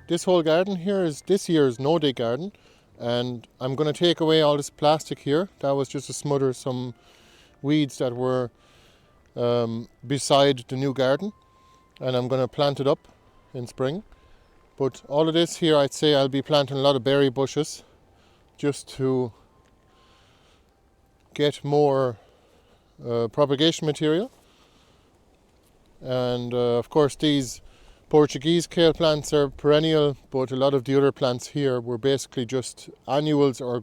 this whole garden here is this year's nodig garden, and I'm going to take away all this plastic here. That was just to smother some weeds that were beside the new garden, and I'm going to plant it up in spring. But all of this here, I'd say I'll be planting a lot of berry bushes just to get more propagation material. And of course these Portuguese kale plants are perennial, but a lot of the other plants here were basically just annuals or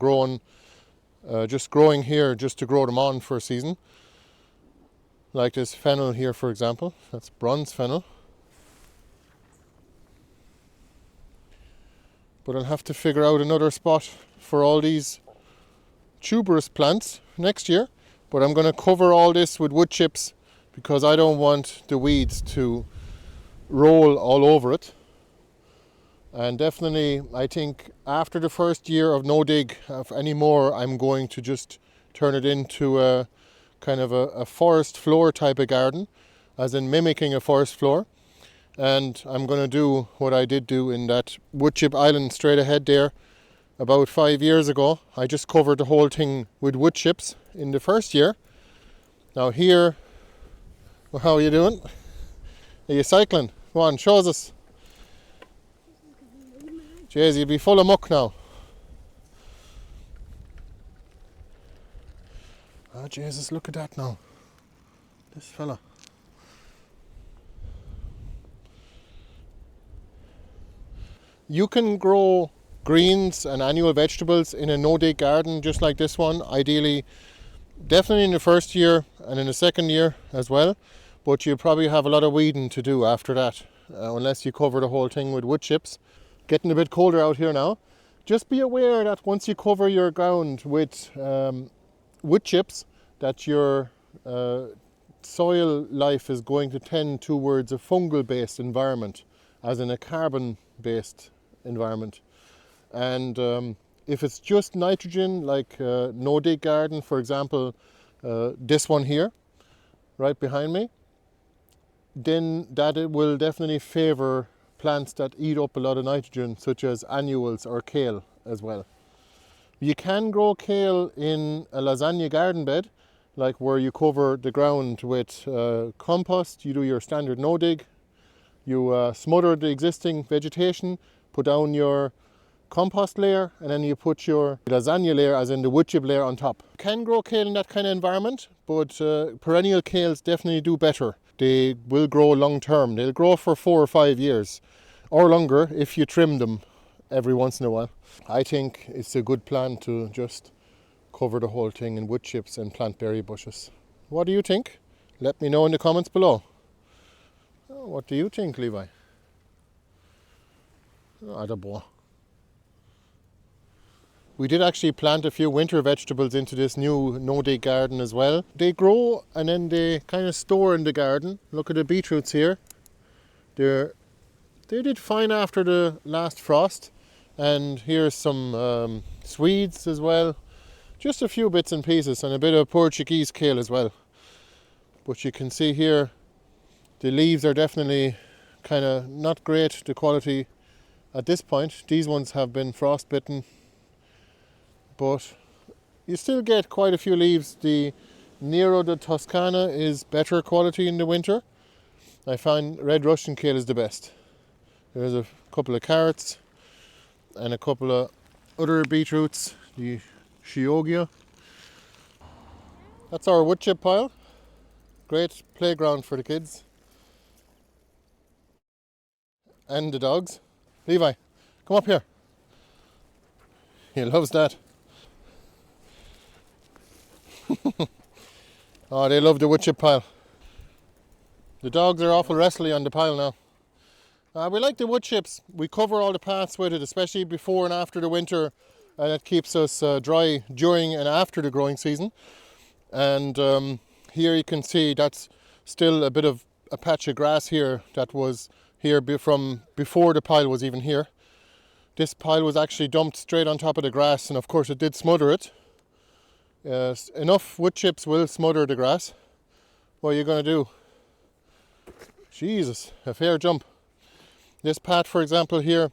just growing here just to grow them on for a season. Like this fennel here, for example, that's bronze fennel. But I'll have to figure out another spot for all these tuberous plants next year. But I'm going to cover all this with wood chips because I don't want the weeds to roll all over it. And definitely, I think after the first year of no dig anymore, I'm going to just turn it into a kind of a forest floor type of garden, as in mimicking a forest floor. And I'm going to do what I did do in that woodchip island straight ahead there about 5 years ago. I just covered the whole thing with wood chips in the first year. Now here, well, how are you doing? Are you cycling? Go on, show us. Jeez, you'll be full of muck now. Oh Jesus, look at that now. This fella. You can grow greens and annual vegetables in a no-dig garden just like this one, ideally, definitely in the first year and in the second year as well, but you probably have a lot of weeding to do after that, unless you cover the whole thing with wood chips. Getting a bit colder out here now. Just be aware that once you cover your ground with wood chips, that your soil life is going to tend towards a fungal-based environment, as in a carbon-based environment. And if it's just nitrogen, like no-dig garden, for example, this one here, right behind me, then that it will definitely favour plants that eat up a lot of nitrogen, such as annuals or kale as well. You can grow kale in a lasagna garden bed, like where you cover the ground with compost. You do your standard no-dig, you smother the existing vegetation, put down your compost layer, and then you put your lasagna layer, as in the wood chip layer, on top. You can grow kale in that kind of environment, but perennial kales definitely do better. They will grow long term. They'll grow for 4 or 5 years or longer if you trim them every once in a while. I think it's a good plan to just cover the whole thing in wood chips and plant berry bushes. What do you think? Let me know in the comments below. What do you think, Levi? I don't know. We did actually plant a few winter vegetables into this new no-dig garden as well. They grow and then they kind of store in the garden. Look at the beetroots here. They did fine after the last frost. And here's some Swedes as well. Just a few bits and pieces, and a bit of Portuguese kale as well. But you can see here, the leaves are definitely kind of not great, the quality at this point. These ones have been frostbitten, but you still get quite a few leaves. The Nero de Toscana is better quality in the winter. I find red Russian kale is the best. There's a couple of carrots and a couple of other beetroots, the Shiogia. That's our wood chip pile. Great playground for the kids and the dogs. Levi, come up here. He loves that. Oh, they love the wood chip pile. The dogs are awful wrestly on the pile now. We like the wood chips. We cover all the paths with it, especially before and after the winter, and it keeps us dry during and after the growing season. And here you can see that's still a bit of a patch of grass here that was here from before the pile was even here. This pile was actually dumped straight on top of the grass, and of course it did smother it. Enough wood chips will smother the grass. What are you going to do? Jesus, a fair jump. This path, for example, here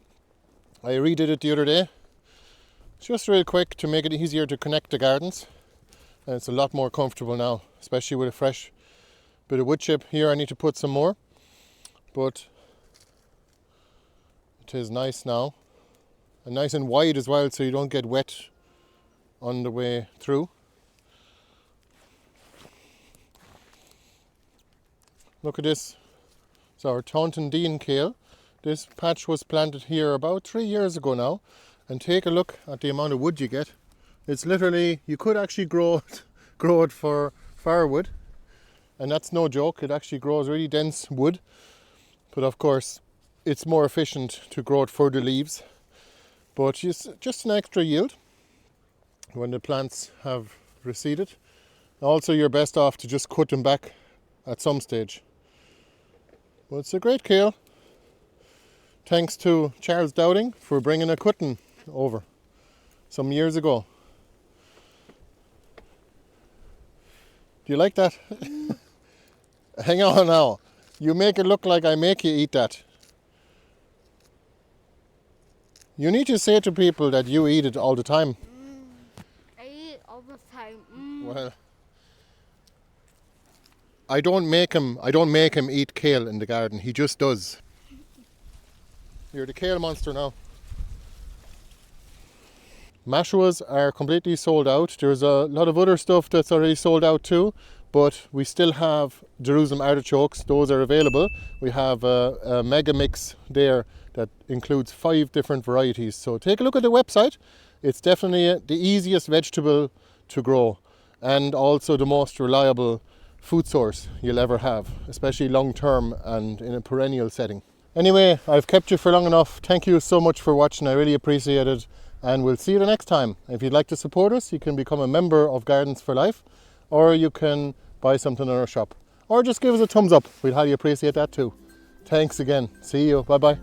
I redid it the other day, just real quick to make it easier to connect the gardens. And it's a lot more comfortable now, especially with a fresh bit of wood chip. Here I need to put some more, but it is nice now. And nice and wide as well, so you don't get wet on the way through. Look at this. It's our Taunton Dean kale. This patch was planted here about 3 years ago now. And take a look at the amount of wood you get. It's literally, you could actually grow it for firewood. And that's no joke, it actually grows really dense wood. But of course, it's more efficient to grow it for the leaves. But just an extra yield when the plants have receded. Also, you're best off to just cut them back at some stage. Well, it's a great kale. Thanks to Charles Dowding for bringing a cutting over some years ago. Do you like that? Hang on now. You make it look like I make you eat that. You need to say to people that you eat it all the time. I eat all the time. Well, I don't make him eat kale in the garden. He just does. You're the kale monster now. Mashuas are completely sold out. There's a lot of other stuff that's already sold out too, but we still have Jerusalem artichokes. Those are available. We have a mega mix there that includes 5 different varieties. So take a look at the website. It's definitely the easiest vegetable to grow and also the most reliable food source you'll ever have, especially long term and in a perennial setting. Anyway, I've kept you for long enough. Thank you so much for watching. I really appreciate it. And we'll see you the next time. If you'd like to support us, you can become a member of Gardens for Life, or you can buy something in our shop, or just give us a thumbs up. We'd highly appreciate that too. Thanks again. See you. Bye bye.